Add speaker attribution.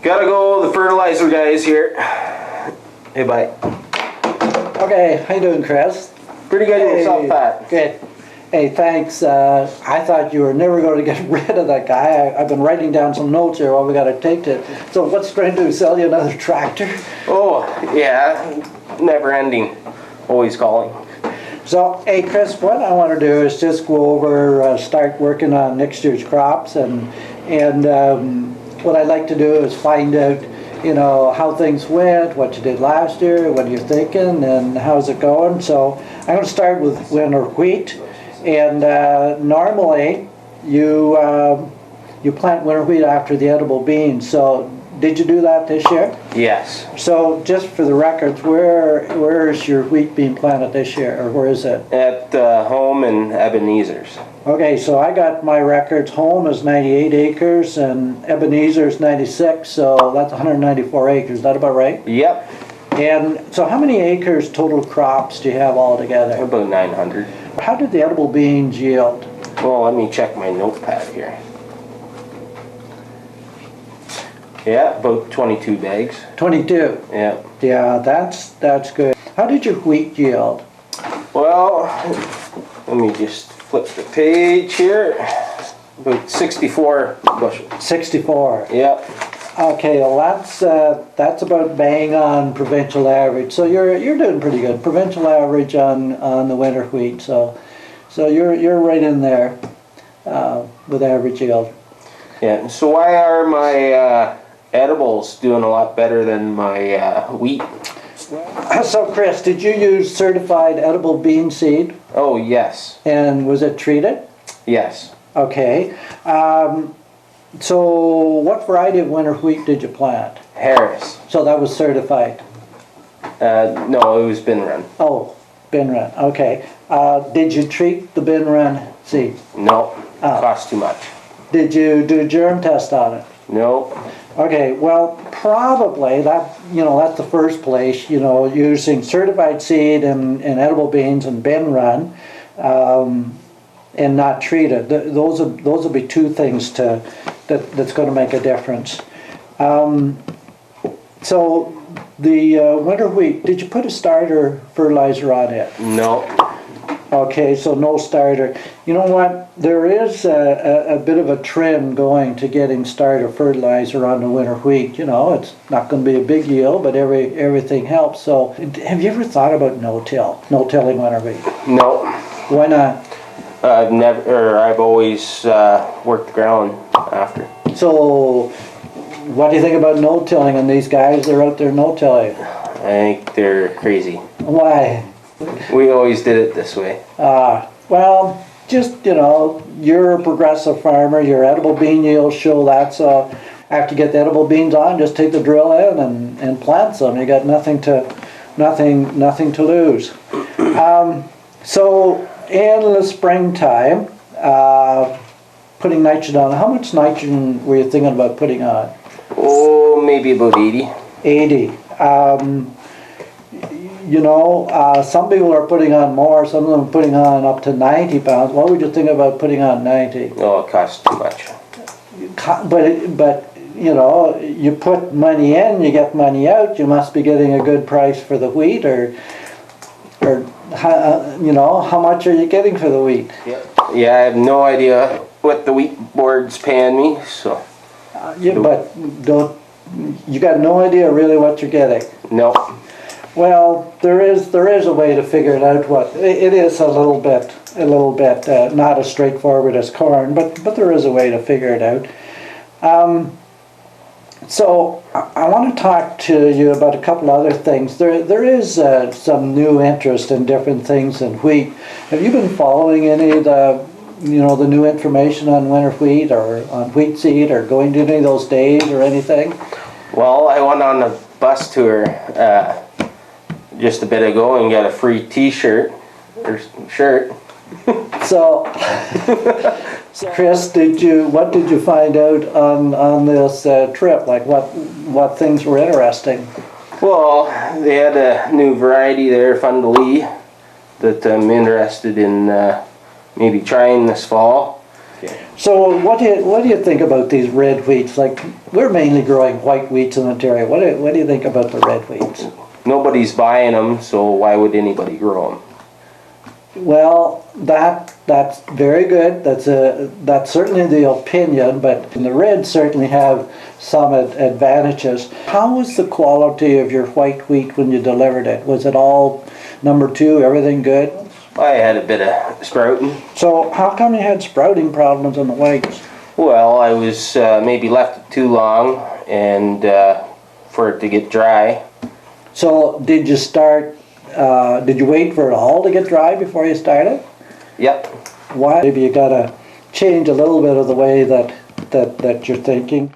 Speaker 1: Gotta go, the fertilizer guys here. Hey, bye.
Speaker 2: Okay, how you doing, Chris?
Speaker 1: Pretty good yourself, Pat.
Speaker 2: Good. Hey, thanks. I thought you were never going to get rid of that guy. I've been writing down some notes here while we got to take it. So what's going to do, sell you another tractor?
Speaker 1: Oh, yeah, never ending. Always calling.
Speaker 2: So, hey, Chris, what I want to do is just go over, start working on next year's crops, and what I'd like to do is find out, you know, how things went, what you did last year, what you're thinking, and how's it going. So I'm going to start with winter wheat, and normally you plant winter wheat after the edible beans. So did you do that this year?
Speaker 1: Yes.
Speaker 2: So just for the records, where is your wheat being planted this year, or where is it?
Speaker 1: At home in Ebenezer's.
Speaker 2: Okay, so I got my records. Home is 98 acres and Ebenezer is 96, so that's 194 acres. Is that about right?
Speaker 1: Yep.
Speaker 2: And so how many acres total crops do you have altogether?
Speaker 1: About 900.
Speaker 2: How did the edible beans yield?
Speaker 1: Well, let me check my notepad here. Yeah, about 22 bags.
Speaker 2: 22.
Speaker 1: Yeah.
Speaker 2: Yeah, that's good. How did your wheat yield?
Speaker 1: Well, let me just flip the page here. About 64 bushels.
Speaker 2: 64.
Speaker 1: Yep.
Speaker 2: Okay, well that's about bang on provincial average. So you're doing pretty good. Provincial average on the winter wheat. So you're right in there with average yield.
Speaker 1: Yeah. So why are my edibles doing a lot better than my wheat?
Speaker 2: So Chris, did you use certified edible bean seed?
Speaker 1: Oh, yes.
Speaker 2: And was it treated?
Speaker 1: Yes.
Speaker 2: Okay. So what variety of winter wheat did you plant?
Speaker 1: Harris.
Speaker 2: So that was certified?
Speaker 1: No, it was bin run.
Speaker 2: Oh, bin run. Okay. Did you treat the bin run seed?
Speaker 1: No. Cost too much.
Speaker 2: Did you do a germ test on it?
Speaker 1: No.
Speaker 2: Okay, well, probably that's the first place, using certified seed and edible beans and bin run, and not treated. Those will be two things that's going to make a difference. So the winter wheat, did you put a starter fertilizer on it?
Speaker 1: No.
Speaker 2: Okay, so no starter. You know what? There is a bit of a trend going to getting starter fertilizer on the winter wheat. It's not going to be a big yield, but everything helps. So, have you ever thought about no-tilling winter wheat?
Speaker 1: No.
Speaker 2: Why not?
Speaker 1: I've always worked the ground after.
Speaker 2: So, what do you think about no-tilling and these guys that are out there no-tilling?
Speaker 1: I think they're crazy.
Speaker 2: Why?
Speaker 1: We always did it this way.
Speaker 2: Well, just, you're a progressive farmer, your edible bean yields show that, so after you get the edible beans on, just take the drill in and plant some. You got nothing to lose. So in the springtime, putting nitrogen on, how much nitrogen were you thinking about putting on?
Speaker 1: Oh, maybe about 80.
Speaker 2: 80. Some people are putting on more, some of them are putting on up to 90 pounds. What would you think about putting on 90?
Speaker 1: Oh, it costs too much.
Speaker 2: But you put money in, you get money out, you must be getting a good price for the wheat, or how much are you getting for the wheat?
Speaker 1: Yeah, I have no idea what the wheat board's paying me, so.
Speaker 2: But you got no idea really what you're getting?
Speaker 1: No.
Speaker 2: Well, there is a way to figure it out. It is a little bit not as straightforward as corn, but there is a way to figure it out. So I want to talk to you about a couple other things. There is some new interest in different things in wheat. Have you been following any of the new information on winter wheat or on wheat seed, or going to any of those days or anything?
Speaker 1: Well, I went on a bus tour just a bit ago and got a free T-shirt or shirt.
Speaker 2: So, Chris, what did you find out on this trip? Like what things were interesting?
Speaker 1: Well, they had a new variety there, Fun to Lee, that I'm interested in maybe trying this fall. Okay.
Speaker 2: So what do you think about these red wheats? Like, we're mainly growing white wheats in Ontario. What do you think about the red wheats?
Speaker 1: Nobody's buying them, so why would anybody grow them?
Speaker 2: Well, that's very good. That's certainly the opinion, but the reds certainly have some advantages. How was the quality of your white wheat when you delivered it? Was it all number 2, everything good?
Speaker 1: I had a bit of sprouting.
Speaker 2: So how come you had sprouting problems on the whites?
Speaker 1: Well, I was maybe left it too long and for it to get dry.
Speaker 2: So did you start, did you wait for it all to get dry before you started?
Speaker 1: Yep.
Speaker 2: Why? Maybe you gotta change a little bit of the way that you're thinking.